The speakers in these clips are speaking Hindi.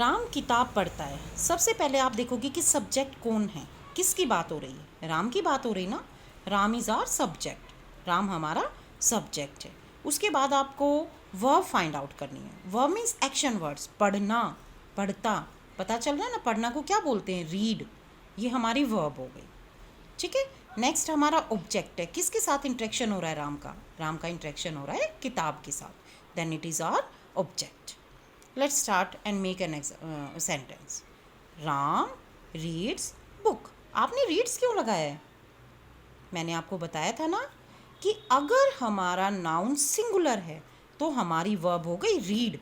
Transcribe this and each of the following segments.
राम किताब पढ़ता है। सबसे पहले आप देखोगे कि सब्जेक्ट कौन है, किसकी बात हो रही है। राम की बात हो रही ना। Ram is our subject, Ram हमारा सब्जेक्ट है। उसके बाद आपको वर्ब फाइंड आउट करनी है। वर्ब मीन्स एक्शन वर्ड्स, पढ़ना, पढ़ता। पता चल रहा है ना, पढ़ना को क्या बोलते हैं, रीड। ये हमारी वर्ब हो गई। ठीक है। नेक्स्ट हमारा ऑब्जेक्ट है। किसके साथ इंटरेक्शन हो रहा है राम का इंटरेक्शन हो रहा है किताब के साथ। Then it is our object. Let's start and make an sentence. Ram reads book. आपने रीड्स क्यों लगाया है? मैंने आपको बताया था ना कि अगर हमारा नाउन सिंगुलर है तो हमारी वर्ब हो गई रीड,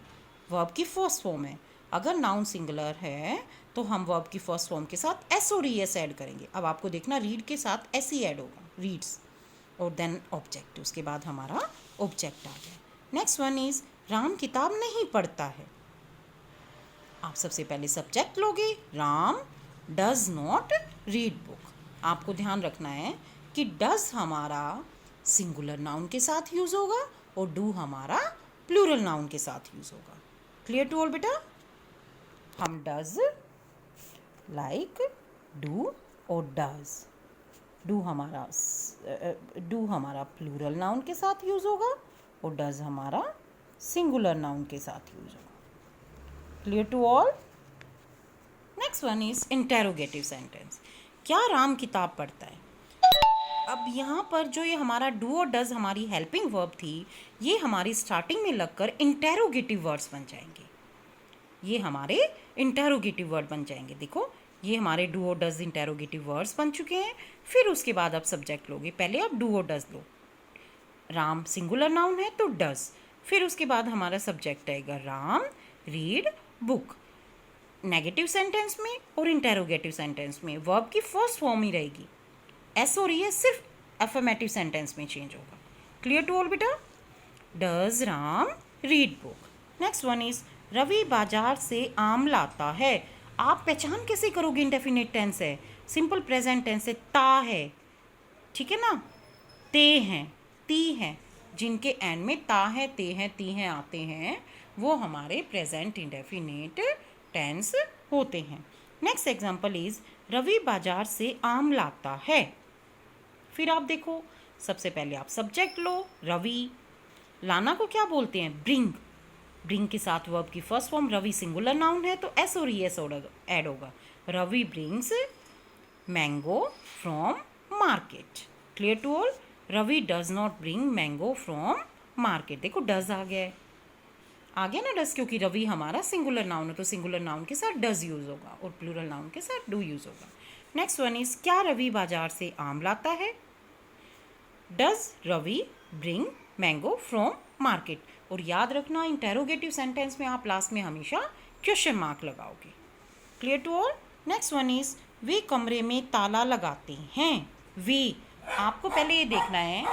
वर्ब की फर्स्ट फॉर्म है। अगर नाउन सिंगुलर है तो हम वर्ब की फर्स्ट फॉर्म के साथ एस और ई एस ऐड करेंगे। अब आपको देखना, रीड के साथ एस ही ऐड होगा, रीड्स, और देन ऑब्जेक्ट। उसके बाद हमारा ऑब्जेक्ट आ गया। नेक्स्ट वन इज राम किताब नहीं पढ़ता है। आप सबसे पहले सब्जेक्ट लोगे, Ram does not read book. आपको ध्यान रखना है कि डज हमारा सिंगुलर नाउन के साथ यूज़ होगा और डू हमारा प्लूरल नाउन के साथ यूज़ होगा। क्लियर टू ऑल बेटा? हम डज, लाइक, डू और डज। डू हमारा प्लूरल नाउन के साथ यूज़ होगा और डज हमारा सिंगुलर नाउन के साथ यूज़ होगा। Clear to all? Next one is interrogative sentence. क्या राम किताब पढ़ता है? अब यहाँ पर जो ये हमारा डू और डज हमारी हेल्पिंग वर्ब थी, ये हमारी स्टार्टिंग में लगकर इंटेरोगेटिव वर्ड्स बन जाएंगे। ये हमारे इंटेरोगेटिव वर्ड बन जाएंगे। देखो, ये हमारे डू और डज इंटेरोगेटिव वर्ड्स बन चुके हैं। फिर उसके बाद आप सब्जेक्ट लोगे। पहले आप डू और डज लो। राम सिंगुलर नाउन है तो डज, फिर उसके बाद हमारा सब्जेक्ट आएगा Ram read book. Negative sentence में और इंटेरोगेटिव सेंटेंस में वर्ब की फर्स्ट फॉर्म ही रहेगी। एस और ई सिर्फ एफर्मेटिव सेंटेंस में चेंज होगा। क्लियर टू ऑल बेटा? Does Ram read book. Next one is Ravi बाजार से आम लाता है। आप पहचान कैसे करोगे? इंडेफिनिट टेंस है, सिंपल प्रेजेंट टेंस है, ता है, ठीक है ना, ते हैं, ती हैं, जिनके एंड में ता है, ते हैं, ती हैं आते हैं, वो हमारे प्रेजेंट इंडेफिनिट टेंस होते हैं। नेक्स्ट एग्जांपल इज रवि बाजार से आम लाता है। फिर आप देखो, सबसे पहले आप सब्जेक्ट लो, रवि। लाना को क्या बोलते हैं? ब्रिंग। ब्रिंग के साथ वर्ब की first form, Ravi singular noun है तो एस और ई एस ऐड होगा। Ravi brings mango from market. Clear to all? Ravi does not bring mango from market. देखो, डज आ गया है, आ गया ना डज, क्योंकि रवि हमारा सिंगुलर नाउन है तो सिंगुलर नाउन के साथ डज यूज़ होगा और प्लूरल नाउन के साथ डू यूज़ होगा। नेक्स्ट वन इज क्या रवि बाजार से आम लाता है? Does Ravi bring mango from market. और याद रखना, इंटेरोगेटिव सेंटेंस में आप लास्ट में हमेशा क्वेश्चन मार्क लगाओगे। Clear to all? Next one is वे कमरे में ताला लगाते हैं। वे, आपको पहले ये देखना है,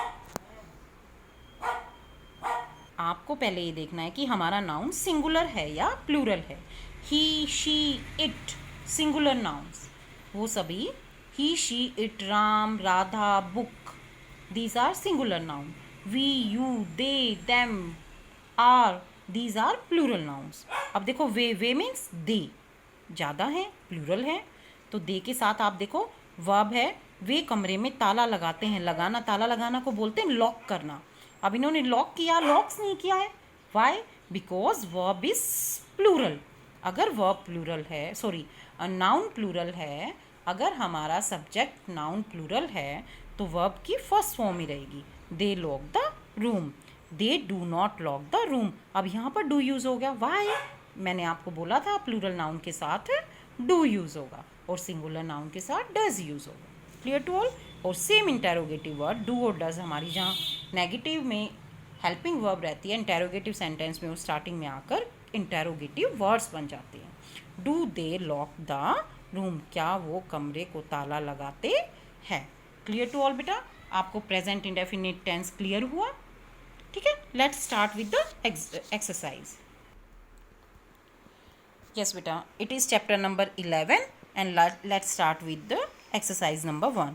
आपको पहले ये देखना है कि हमारा नाउन सिंगुलर है या प्लूरल है। He, she, it singular nouns, वो सभी he, she, it, Ram, Radha, book, these are singular noun. We, you, they, them, are, these are plural nouns. अब देखो, वे मीन्स दे, ज़्यादा है, प्लूरल है, तो दे के साथ आप देखो वर्ब है, वे कमरे में ताला लगाते हैं। लगाना, ताला लगाना को बोलते हैं लॉक करना। अब इन्होंने लॉक किया, लॉक्स नहीं किया है। Why? Because verb is plural. अगर वर्ब प्लूरल है, सॉरी, नाउन प्लूरल है, अगर हमारा सब्जेक्ट नाउन प्लूरल है तो वर्ब की फर्स्ट फॉर्म ही रहेगी। They lock the room, they do not lock the room. अब यहाँ पर डू यूज़ हो गया। वाई? मैंने आपको बोला था प्लूरल नाउन के साथ डू यूज़ होगा और सिंगुलर नाउन के साथ डज यूज़ होगा। Clear to all? और सेम इंटेरोगेटिव वर्ड डू और डज हमारी जहाँ नेगेटिव में हेल्पिंग वर्ब रहती है, इंटेरोगेटिव सेंटेंस में वो स्टार्टिंग में आकर इंटेरोगेटिव वर्ड्स बन जाते हैं। Do they lock the room, क्या वो कमरे को ताला लगाते हैं। क्लियर टू ऑल बेटा? आपको प्रेजेंट इंडेफिनिट टेंस क्लियर हुआ? ठीक है, let's start with the exercise. Yes बेटा, it is chapter number 11 and let's start with the exercise number 1.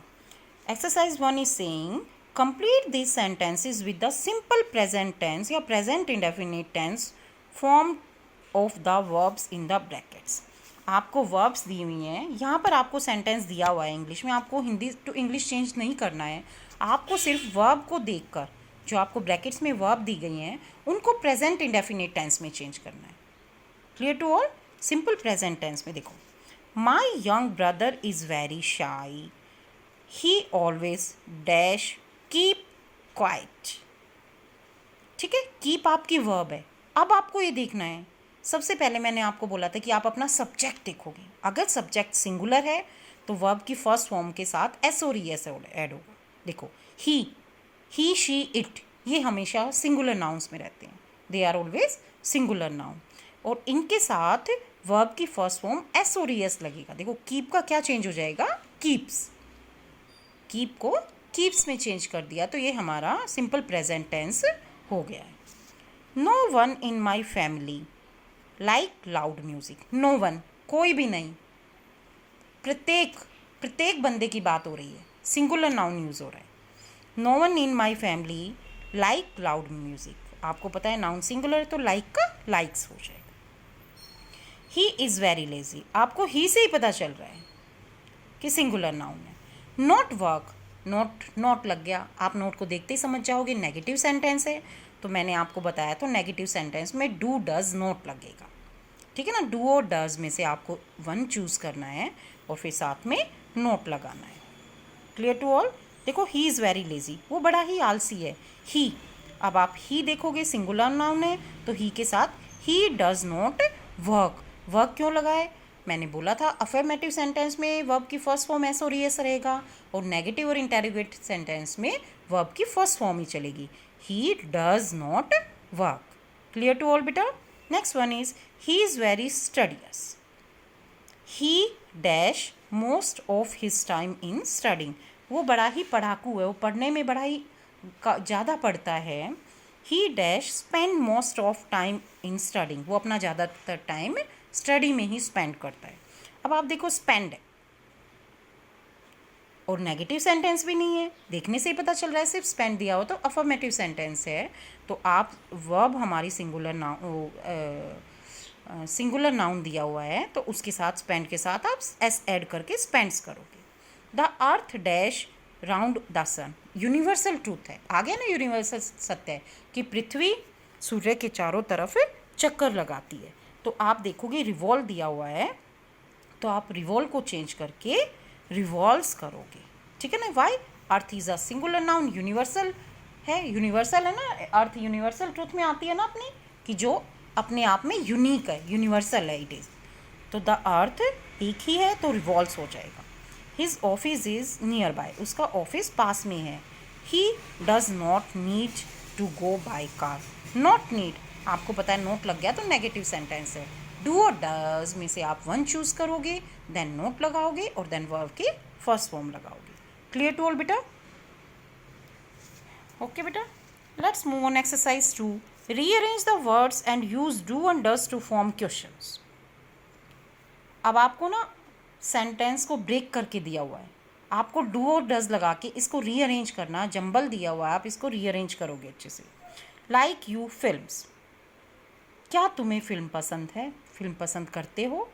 Exercise 1 is saying complete these sentences with the simple present tense या present indefinite tense form of the verbs in the brackets. आपको वर्ब्स दी हुई हैं, यहाँ पर आपको सेंटेंस दिया हुआ है इंग्लिश में, आपको हिंदी टू इंग्लिश चेंज नहीं करना है। आपको सिर्फ वर्ब को देखकर जो आपको ब्रैकेट्स में वर्ब दी गई हैं उनको प्रेजेंट इंडेफिनिट टेंस में चेंज करना है। Clear to all? Simple present tense में देखो, my young brother is very shy, he always dash keep quiet. ठीक है, कीप आपकी वर्ब है। अब आपको ये देखना है, सबसे पहले मैंने आपको बोला था कि आप अपना सब्जेक्ट देखोगे। अगर सब्जेक्ट सिंगुलर है तो वर्ब की फर्स्ट फॉर्म के साथ एस और ई एस ऐड होगा। देखो, ही शी इट, ये हमेशा सिंगुलर नाउन्स में रहते हैं, they are always singular noun, और इनके साथ वर्ब की फर्स्ट फॉर्म एस और ई एस लगेगा। देखो, कीप का क्या चेंज हो जाएगा? कीप्स। कीप को कीप्स में चेंज कर दिया तो ये हमारा सिंपल प्रेजेंट टेंस हो गया है। No one in my family like loud music. No one, कोई भी नहीं, प्रत्येक बंदे की बात हो रही है, सिंगुलर नाउन यूज़ हो रहा है। No one in my family like loud music. आपको पता है नाउन सिंगुलर है तो लाइक का लाइक्स हो जाएगा। ही इज़ वेरी लेजी, आपको ही से ही पता चल रहा है कि सिंगुलर नाउन है। नॉट वर्क, नॉट लग गया, आप नोट को देखते ही समझ जाओगे नेगेटिव सेंटेंस है, तो मैंने आपको बताया तो नेगेटिव सेंटेंस में डू डज नॉट लगेगा। ठीक है ना, डू और डज में से आपको वन चूज़ करना है और फिर साथ में नोट लगाना है। Clear to all? देखो, ही इज़ वेरी लेजी, वो बड़ा ही आलसी है। ही, अब आप ही देखोगे सिंगुलर नाउन है तो ही के साथ he does not work. Work क्यों लगाए? मैंने बोला था अफर्मेटिव सेंटेंस में वर्ब की फर्स्ट फॉर्म एस और एस रहेगा, और नेगेटिव और इंटेरोगेटिव सेंटेंस में वर्ब की फर्स्ट फॉर्म ही चलेगी। He does not work. Clear to all बेटा? Next one is he is very studious, he dash most of his time in studying. वो बड़ा ही पढ़ाकू है, वो पढ़ने में बड़ा ही ज़्यादा पढ़ता है। ही dash spend most of time in studying, वो अपना ज़्यादातर टाइम स्टडी में ही स्पेंड करता है। अब आप देखो, स्पेंड है और नेगेटिव सेंटेंस भी नहीं है, देखने से ही पता चल रहा है सिर्फ स्पेंड दिया हो तो अफर्मेटिव सेंटेंस है। तो आप वर्ब हमारी सिंगुलर नाउन दिया हुआ है तो उसके साथ स्पेंड के साथ आप एस ऐड करके स्पेंड्स करोगे। The earth dash round the sun, universal truth है, आ गया ना, यूनिवर्सल सत्य है कि पृथ्वी सूर्य के चारों तरफ चक्कर लगाती है। तो आप देखोगे रिवॉल्व दिया हुआ है तो आप रिवॉल्व को चेंज करके रिवॉल्व्स करोगे। ठीक है ना? Why? Earth is a singular noun, universal है ना, अर्थ यूनिवर्सल ट्रूथ में आती है ना अपनी, कि जो अपने आप में यूनिक है, यूनिवर्सल है, इट इज़। तो द अर्थ एक ही है तो रिवॉल्व्स हो जाएगा। His office is near by, उसका ऑफिस पास में है। He does not need to go by car. Not need, आपको पता है नोट लग गया तो नेगेटिव सेंटेंस है। डू और डज में से आप वन चूज़ करोगे, देन नोट लगाओगे और देन वर्ब की फर्स्ट फॉर्म लगाओगे। क्लियर टू ऑल बेटा? ओके बेटा, let's move on exercise 2। Rearrange the words and use do and does to form questions. अब आपको ना सेंटेंस को ब्रेक करके दिया हुआ है, आपको डू और डज लगा के इसको रीअरेंज करना, जंबल दिया हुआ है, आप इसको रीअरेंज करोगे अच्छे से। लाइक यू फिल्म्स, क्या तुम्हें फिल्म पसंद है, फिल्म पसंद करते हो।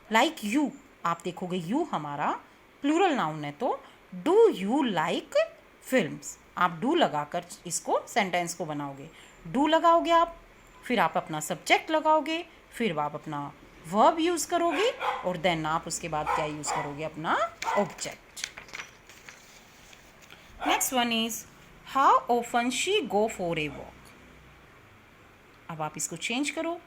लाइक यू, आप देखोगे यू हमारा प्लूरल नाउन है तो डू यू लाइक फिल्म्स, आप डू लगाकर इसको सेंटेंस को बनाओगे। डू लगाओगे आप, फिर आप अपना सब्जेक्ट लगाओगे, फिर आप अपना वर्ब यूज़ करोगे और देन आप उसके बाद क्या यूज़ करोगे? अपना object. Next one is how often she go for a walk. अब आप इसको चेंज करो,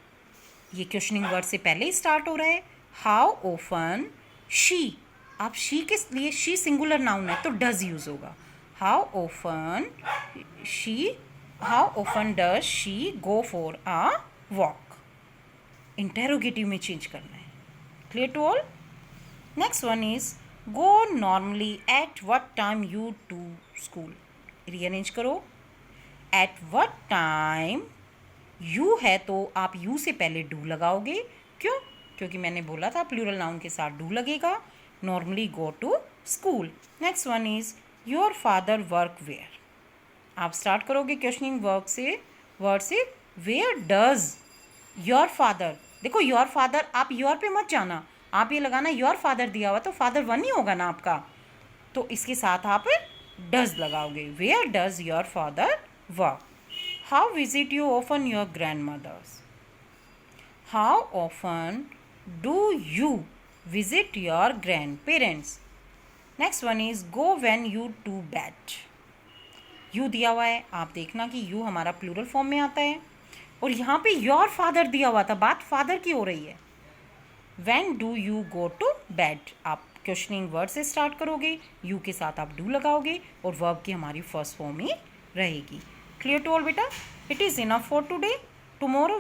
ये क्वेश्चनिंग वर्ड से पहले ही स्टार्ट हो रहा है। हाउ ऑफन शी, आप शी के लिए, शी सिंगुलर नाउन है तो डज यूज़ होगा। How often does she go for a walk, interrogative में चेंज करना है। Clear to all? Next one is go normally at what time you to school. Rearrange करो, एट व्हाट टाइम यू है तो आप यू से पहले डू लगाओगे। क्यों? क्योंकि मैंने बोला था प्लूरल नाउन के साथ डू लगेगा। Normally go to school. Next one is your father work where, आप स्टार्ट करोगे क्वेश्चनिंग वर्ड से, वेयर डज योर फादर, देखो योर फादर, आप योर पे मत जाना, आप ये लगाना योर फादर दिया हुआ तो फादर वन ही होगा ना आपका, तो इसके साथ आप डज लगाओगे। Where does your father work? How visit you often your grandmothers? How often do you visit your grandparents? Next one is go when you to bed. You दिया हुआ है, आप देखना कि यू हमारा प्लूरल फॉर्म में आता है, और यहाँ पे योर फादर दिया हुआ था, बात फादर की हो रही है। When do you go to bed, आप क्वेश्चनिंग वर्ड से स्टार्ट करोगे, यू के साथ आप डू लगाओगे और वर्ब की हमारी फर्स्ट फॉर्म ही रहेगी। क्लियर टू ऑल बेटा? It is enough for today. Tomorrow